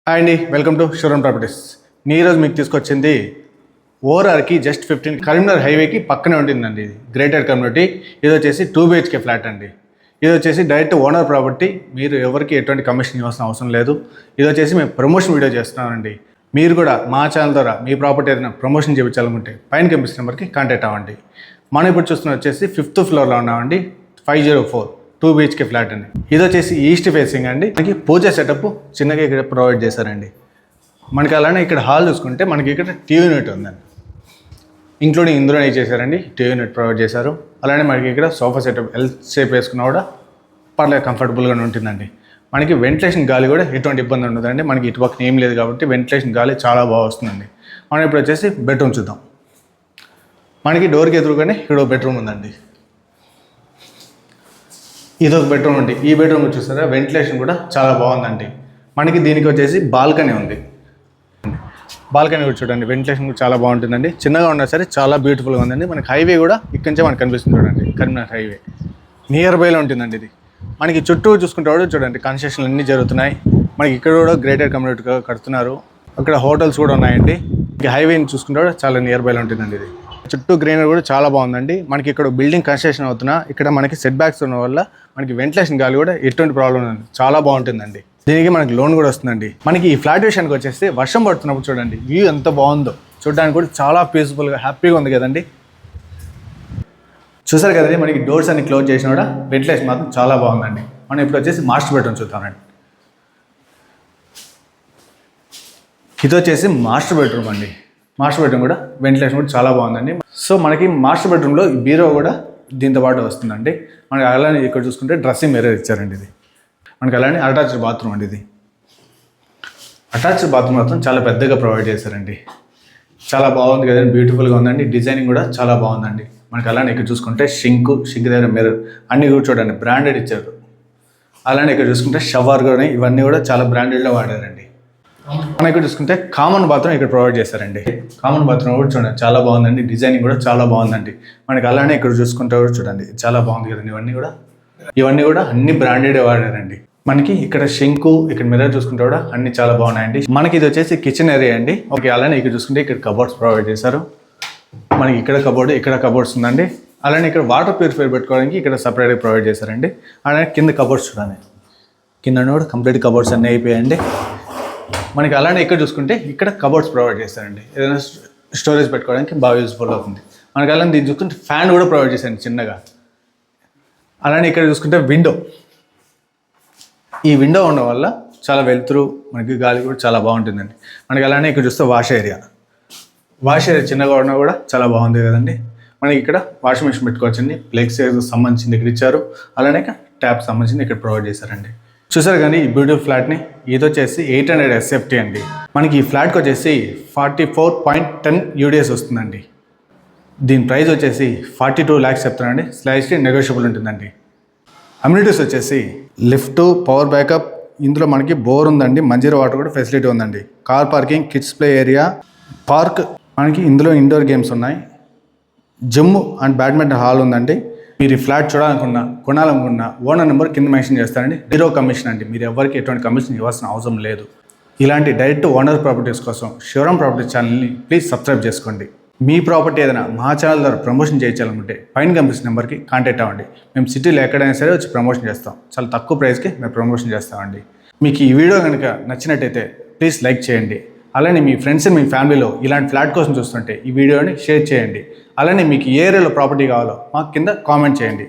Hi అండి, welcome to showroom properties. ఈరోజు మీకు తీసుకొచ్చింది ఓఆర్ఆర్కి జస్ట్ 15 కరీంనగర్ హైవేకి పక్కనే ఉంటుందండి. ఇది గ్రేటర్ కమ్యూనిటీ. ఇది వచ్చేసి 2 BHK ఫ్లాట్ అండి. ఇది వచ్చేసి డైరెక్ట్ ఓనర్ ప్రాపర్టీ. మీరు ఎవరికి ఎటువంటి కమిషన్ ఇవ్వాల్సిన అవసరం లేదు. ఇది వచ్చేసి మేము ప్రమోషన్ వీడియో చేస్తున్నామండి. మీరు కూడా మా ఛానల్ ద్వారా మీ ప్రాపర్టీ ఏదైనా ప్రమోషన్ చేయించాలనుకుంటే పైన కనిపిస్తున్న నెంబర్కి కాంటాక్ట్ అవ్వండి. మనం ఇప్పుడు చూస్తున్న వచ్చేసి 5th ఫ్లోర్లో ఉన్నామండి. 504 2 BHK ఫ్లాట్ అండి. ఇది వచ్చేసి ఈస్ట్ ఫేసింగ్ అండి. మనకి పూజ సెటప్ చిన్నగా ఇక్కడ ప్రొవైడ్ చేశారండి. మనకి అలానే ఇక్కడ హాల్ చూసుకుంటే మనకి ఇక్కడ టీవీ యూనిట్ ఉందండి. ఇంక్లూడింగ్ ఇందులోనే చేశారండి. టీవీ యూనిట్ ప్రొవైడ్ చేశారు. అలానే మనకి ఇక్కడ సోఫా సెటప్ ఎల్ షేప్ వేసుకున్నా కూడా పర్లేదు కంఫర్టబుల్గానే ఉంటుందండి. మనకి వెంటిలేషన్ గాలి కూడా ఎటువంటి ఇబ్బంది ఉండదండి. మనకి ఇటు పక్కన ఏం లేదు కాబట్టి వెంటిలేషన్ గాలి చాలా బాగా వస్తుందండి. మనం ఇప్పుడు వచ్చేసి బెడ్రూమ్ చూద్దాం. మనకి డోర్కి ఎదురుగానే ఇక్కడ బెడ్రూమ్ ఉందండి. ఇది ఒక బెడ్రూమ్ అండి. ఈ బెడ్రూమ్ చూసారా, వెంటిలేషన్ కూడా చాలా బాగుందండి. మనకి దీనికి వచ్చేసి బాల్కనీ ఉంది. బాల్కనీ కూడా చూడండి, వెంటిలేషన్ కూడా చాలా బాగుంటుందండి. చిన్నగా ఉన్నా సరే చాలా బ్యూటిఫుల్గా ఉందండి. మనకి హైవే కూడా ఇక్కడి నుంచే మనకు కనిపిస్తుంది చూడండి. కరీంనగర్ హైవే నియర్ బైలో ఉంటుందండి. ఇది మనకి చుట్టూ చూసుకుంటే కూడా చూడండి కన్స్ట్రక్షన్లు అన్నీ జరుగుతున్నాయి. మనకి ఇక్కడ కూడా గ్రేటర్ కమ్యూనిటీగా కడుతున్నారు. అక్కడ హోటల్స్ కూడా ఉన్నాయండి. ఇక హైవేని చూసుకుంటే కూడా చాలా నియర్ బైలో ఉంటుందండి. ఇది చుట్టూ గ్రీనరీ కూడా చాలా బాగుందండి. మనకి ఇక్కడ బిల్డింగ్ కన్స్ట్రక్షన్ అవుతున్నా ఇక్కడ మనకి సెట్ బ్యాక్స్ ఉన్న వల్ల మనకి వెంటిలేషన్ గాలి కూడా ఎటువంటి ప్రాబ్లం ఉంది, చాలా బాగుంటుందండి. దీనికి మనకి లోన్ కూడా వస్తుందండి. మనకి ఈ ఫ్లాట్ విషయానికి వచ్చేసి వర్షం పడుతున్నప్పుడు చూడండి వ్యూ ఎంత బాగుందో, చూడడానికి కూడా చాలా పీస్ఫుల్గా హ్యాపీగా ఉంది కదండి. చూసారు కదండి, మనకి డోర్స్ అన్ని క్లోజ్ చేసినా కూడా వెంటిలేషన్ మాత్రం చాలా బాగుందండి. మనం ఇప్పుడు వచ్చేసి మాస్టర్ బెడ్రూమ్ చూద్దామండి. ఇది వచ్చేసి మాస్టర్ బెడ్రూమ్ అండి. మాస్టర్ బెడ్రూమ్ కూడా వెంటిలేషన్ కూడా చాలా బాగుందండి. సో మనకి మాస్టర్ బెడ్రూమ్లో బీరో కూడా దీంతో పాటు వస్తుందండి. మనకి అలానే ఇక్కడ చూసుకుంటే డ్రెస్సింగ్ మిర్రర్ ఇచ్చారండి. ఇది మనకి అలానే అటాచ్డ్ బాత్రూమ్ అండి. ఇది అటాచ్డ్ బాత్రూమ్ మాత్రం చాలా పెద్దగా ప్రొవైడ్ చేశారండి. చాలా బాగుంది కదండి, బ్యూటిఫుల్గా ఉందండి. డిజైనింగ్ కూడా చాలా బాగుందండి. మనకి అలానే ఇక్కడ చూసుకుంటే షింక్ దగ్గర మిర్రర్ అన్నీ కూడా చూడండి బ్రాండెడ్ ఇచ్చారు. అలానే ఇక్కడ చూసుకుంటే షవర్ కూడా ఇవన్నీ కూడా చాలా బ్రాండెడ్లో వాడారండి. మనం ఇక్కడ చూసుకుంటే కామన్ బాత్రూమ్ ఇక్కడ ప్రొవైడ్ చేశారండి. కామన్ బాత్రూమ్ కూడా చూడండి చాలా బాగుందండి. డిజైనింగ్ కూడా చాలా బాగుందండి. మనకి అలానే ఇక్కడ చూసుకుంటే కూడా చూడండి చాలా బాగుంది కదండి. ఇవన్నీ కూడా అన్ని బ్రాండెడ్ వాడారండి. మనకి ఇక్కడ షింకు ఇక్కడ మిర్రర్ చూసుకుంటే కూడా అన్ని చాలా బాగున్నాయండి. మనకి ఇది వచ్చేసి కిచెన్ ఏరియా అండి. ఓకే, అలానే ఇక్కడ చూసుకుంటే ఇక్కడ కబోర్డ్స్ ప్రొవైడ్ చేశారు. మనకి ఇక్కడ కబోర్డ్ ఇక్కడ కబోర్డ్స్ ఉందండి. అలానే ఇక్కడ వాటర్ ప్యూరిఫైర్ పెట్టుకోవడానికి ఇక్కడ సపరేట్గా ప్రొవైడ్ చేశారండి. అలానే కింద కబోర్డ్స్ చూడండి, కింద కూడా కంప్లీట్ కబోర్డ్స్ అన్నీ అయిపోయాయండి. మనకి అలానే ఇక్కడ చూసుకుంటే ఇక్కడ కబోర్డ్స్ ప్రొవైడ్ చేస్తారండి. ఏదైనా స్టోరేజ్ పెట్టుకోవడానికి బాగా యూజ్ఫుల్ అవుతుంది. మనకి అలానే దీన్ని చూసుకుంటే ఫ్యాన్ కూడా ప్రొవైడ్ చేశారండి చిన్నగా. అలానే ఇక్కడ చూసుకుంటే విండో, ఈ విండో ఉండడం వల్ల చాలా వెలుతురు మనకి గాలి కూడా చాలా బాగుంటుందండి. మనకి అలానే ఇక్కడ చూస్తే వాష్ ఏరియా చిన్నగా ఉన్నా కూడా చాలా బాగుంది కదండి. మనకి ఇక్కడ వాషింగ్ మెషిన్ పెట్టుకోవచ్చండి. ప్లేక్స్ సంబంధించింది ఇక్కడ ఇచ్చారు. అలానే ట్యాప్ సంబంధించింది ఇక్కడ ప్రొవైడ్ చేశారండి. చూసారు కానీ ఈ బ్యూటిఫుల్ ఫ్లాట్ని. ఇది వచ్చేసి 800 SFT అండి. మనకి ఈ ఫ్లాట్కి వచ్చేసి 44.10 UDS వస్తుందండి. దీని ప్రైస్ వచ్చేసి 42 lakhs చెప్తానండి. స్లైస్లీ నెగోషియబుల్ ఉంటుందండి. అమ్యూనిటీస్ వచ్చేసి లిఫ్ట్, పవర్ బ్యాకప్, ఇందులో మనకి బోర్ ఉందండి. మంజీరా వాటర్ కూడా ఫెసిలిటీ ఉందండి. Car parking, kids play area, park, మనకి ఇందులో ఇండోర్ గేమ్స్ ఉన్నాయి. జిమ్ అండ్ బ్యాడ్మింటన్ హాల్ ఉందండి. మీరు ఈ ఫ్లాట్ చూడాలనుకున్నా కొనాలనుకున్నా ఓనర్ నెంబర్ కింద మెన్షన్ చేస్తారండి. 0 కమిషన్ అండి. మీరు ఎవరికి ఎటువంటి కమిషన్ ఇవ్వాల్సిన అవసరం లేదు. ఇలాంటి డైరెక్ట్ ఓనర్ ప్రాపర్టీస్ కోసం షోరూమ్ ప్రాపర్టీస్ ఛానల్ని ప్లీజ్ సబ్స్క్రైబ్ చేసుకోండి. మీ ప్రాపర్టీ ఏదైనా మా ఛానల్ ద్వారా ప్రమోషన్ చేయించాలనుకుంటే పైన కనిపిస్తున్న నెంబర్కి కాంటాక్ట్ అవ్వండి. మేము సిటీలో ఎక్కడైనా సరే వచ్చి ప్రమోషన్ చేస్తాం. చాలా తక్కువ ప్రైస్కి మేము ప్రమోషన్ చేస్తామండి. మీకు ఈ వీడియో కనుక నచ్చినట్టయితే ప్లీజ్ లైక్ చేయండి. అలానే మీ ఫ్రెండ్స్ అండ్ మీ ఫ్యామిలీలో ఇలాంటి ఫ్లాట్ కోసం చూస్తుంటే ఈ వీడియోని షేర్ చేయండి. అలానే మీకు ఏ ఏరియాలో ప్రాపర్టీ కావాలో మాకు కింద కామెంట్ చేయండి.